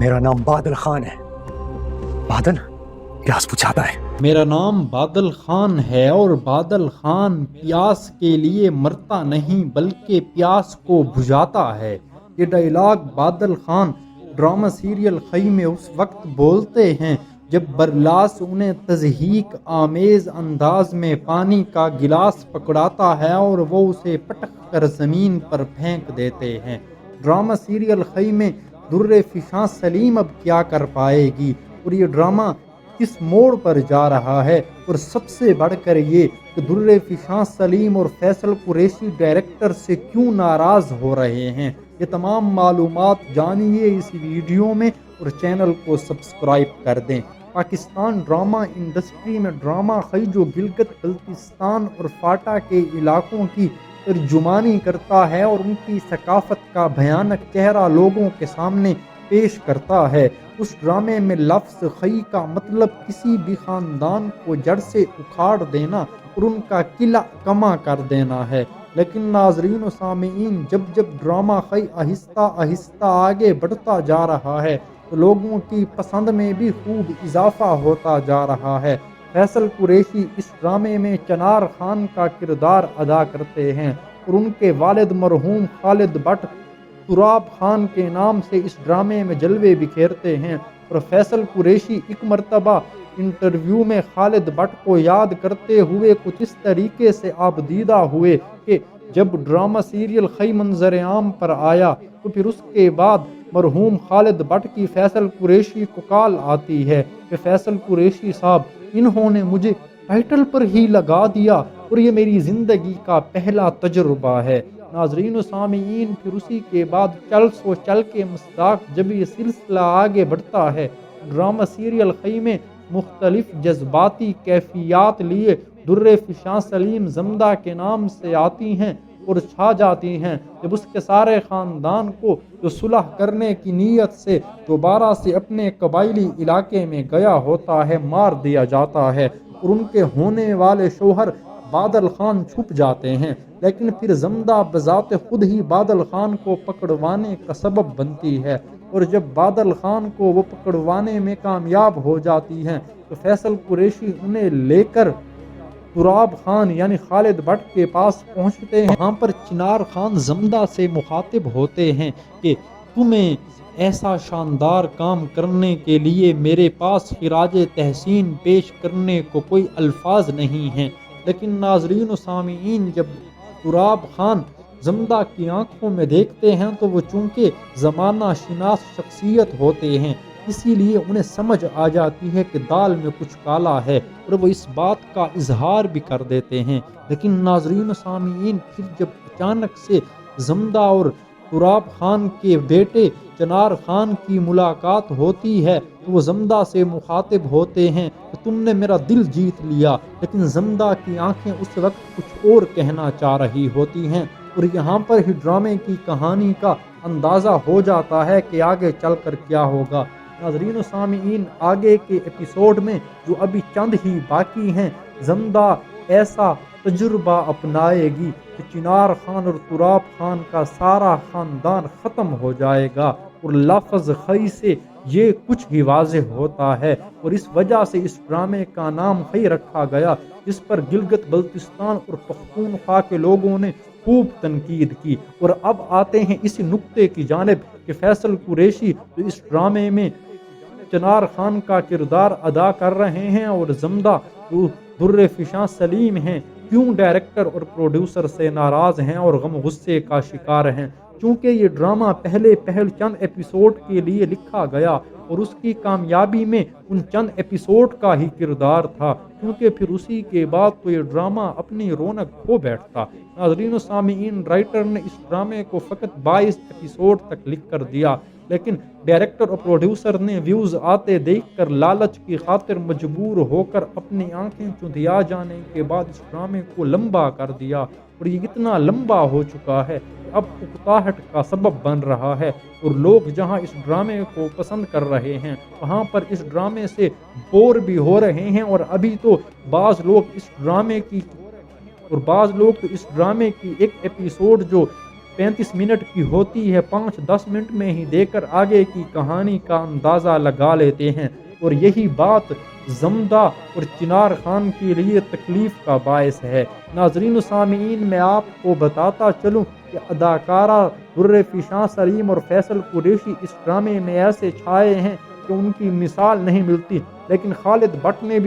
मेरा नाम बादल खान है। बादल प्यास बुझाता है। मेरा नाम बादल खान है और बादल खान प्यास के लिए मरता नहीं बल्कि प्यास को बुझाता है। ये डायलॉग बादल खान ड्रामा सीरियल खई में उस वक्त बोलते हैं जब बरलास उन्हें तज़हीक आमेज अंदाज में पानी का गिलास पकड़ाता है और वो उसे पटक कर ज़मीन पर फेंक देते हैं। ड्रामा सीरियल खई में दुर्रे फिशां सलीम अब क्या कर पाएगी और ये ड्रामा किस मोड़ पर जा रहा है, और सबसे बढ़कर ये कि दुर्रे फिशां सलीम और फैसल कुरैशी डायरेक्टर से क्यों नाराज़ हो रहे हैं। ये तमाम मालूमात जानिए इस वीडियो में और चैनल को सब्सक्राइब कर दें। पाकिस्तान ड्रामा इंडस्ट्री में ड्रामा खई जो गिलगित बल्तिस्तान और फाटा के इलाकों की तर्जुमानी करता है और उनकी सकाफत का भयानक चेहरा लोगों के सामने पेश करता है। उस ड्रामे में लफ्ज़ खई का मतलब किसी भी ख़ानदान को जड़ से उखाड़ देना और उनका किला कमा कर देना है। लेकिन नाज़रीन व सामीईन, जब जब ड्रामा खई आहिस्ता आहिस्ता आगे बढ़ता जा रहा है तो लोगों की पसंद में भी खूब इजाफा होता जा रहा है। फैसल कुरैशी इस ड्रामे में चनार खान का किरदार अदा करते हैं और उनके वालिद मरहूम खालिद भट्ट तुराब खान के नाम से इस ड्रामे में जलवे बिखेरते हैं। और फैसल कुरैशी एक मरतबा इंटरव्यू में खालिद भट्ट को याद करते हुए कुछ इस तरीके से आबदीदा हुए कि जब ड्रामा सीरियल खई मंजर आम पर आया तो फिर उसके बाद मरहूम खालिद भट्ट की फैसल कुरैशी को कॉल आती है कि फैसल कुरैशी साहब, इन्होंने मुझे टाइटल पर ही लगा दिया और ये मेरी ज़िंदगी का पहला तजुर्बा है। नाज़रीन व सामीईन, फिर उसी के बाद चल के मुस्ताक जब ये सिलसिला आगे बढ़ता है, ड्रामा सीरियल खई में मुख्तलिफ जज्बाती कैफियत लिए दुर्रे फिशां सलीम जमदा के नाम से आती हैं और छा जाती हैं। जब उसके सारे ख़ानदान को जो सुलह करने की नीयत से दोबारा से अपने कबायली इलाके में गया होता है मार दिया जाता है और उनके होने वाले शोहर बादल खान छुप जाते हैं। लेकिन फिर जमदा बजाते खुद ही बादल खान को पकड़वाने का सबब बनती है और जब बादल खान को वो पकड़वाने में कामयाब हो जाती हैं तो फैसल कुरैशी उन्हें लेकर तुराब खान यानी खालिद भट्ट के पास पहुंचते हैं। वहाँ पर चिनार खान जमदा से मुखातिब होते हैं कि तुम्हें ऐसा शानदार काम करने के लिए मेरे पास खिराज तहसीन पेश करने को कोई अल्फाज नहीं हैं। लेकिन नाजरीन व सामीईन, जब तुराब खान जमदा की आंखों में देखते हैं तो वो चूँकि ज़माना शिनास शख्सियत होते हैं, इसीलिए उन्हें समझ आ जाती है कि दाल में कुछ काला है और वो इस बात का इजहार भी कर देते हैं। लेकिन नाजरीन व सामीईन, फिर जब अचानक से जमदा और तुराब खान के बेटे चनार खान की मुलाकात होती है तो वो जमदा से मुखातिब होते हैं कि तुमने मेरा दिल जीत लिया। लेकिन जमदा की आंखें उस वक्त कुछ और कहना चाह रही होती हैं और यहाँ पर ही ड्रामे की कहानी का अंदाज़ा हो जाता है कि आगे चलकर क्या होगा। नाज़रीन व सामीईन, आगे के एपिसोड में जो अभी चंद ही बाकी हैं, जमदा ऐसा तजुर्बा अपनाएगी कि चिनार खान और तुराब खान का सारा ख़ानदान ख़त्म हो जाएगा और लफ्ज़ खई से ये कुछ ही वाज़ेह होता है और इस वजह से इस ड्रामे का नाम खई रखा गया, जिस पर गिलगित बल्तिस्तान और पख्तूनख्वा के लोगों ने खूब तनकीद की। और अब आते हैं इसी नुक्ते की जानिब कि फैसल कुरैशी जो इस ड्रामे में चनार खान का किरदार अदा कर रहे हैं और जमदा दुर्रे फिशां सलीम हैं, क्यों डायरेक्टर और प्रोड्यूसर से नाराज़ हैं और गम गुस्से का शिकार हैं। चूँकि ये ड्रामा पहले चंद एपिसोड के लिए लिखा गया और उसकी कामयाबी में उन चंद एपिसोड का ही किरदार था, क्योंकि फिर उसी के बाद तो ये ड्रामा अपनी रौनक खो बैठता। नाज़रीन व सामीईन, राइटर ने इस ड्रामे को फ़कत 22 एपिसोड तक लिख कर दिया, लेकिन डायरेक्टर और प्रोड्यूसर ने व्यूज़ आते देखकर लालच की खातिर मजबूर होकर अपनी आंखें चुंधिया जाने के बाद इस ड्रामे को लंबा कर दिया और ये इतना लंबा हो चुका है अब उकताहट का सबब बन रहा है। और लोग जहां इस ड्रामे को पसंद कर रहे हैं वहां पर इस ड्रामे से बोर भी हो रहे हैं और अभी तो बाज़ लोग इस ड्रामे की एक एपिसोड जो 35 منٹ کی ہوتی ہے، 5-10 منٹ میں ہی دیکھ کر آگے کی کہانی کا اندازہ لگا لیتے ہیں، اور یہی بات زمدہ اور چنار خان کے لیے تکلیف کا باعث ہے۔ ناظرین و سامعین، میں آپ کو بتاتا چلوں کہ اداکارہ در فشاں سلیم اور فیصل قریشی اس ڈرامے میں ایسے چھائے ہیں کہ ان کی مثال نہیں ملتی، لیکن خالد بٹ نے بھی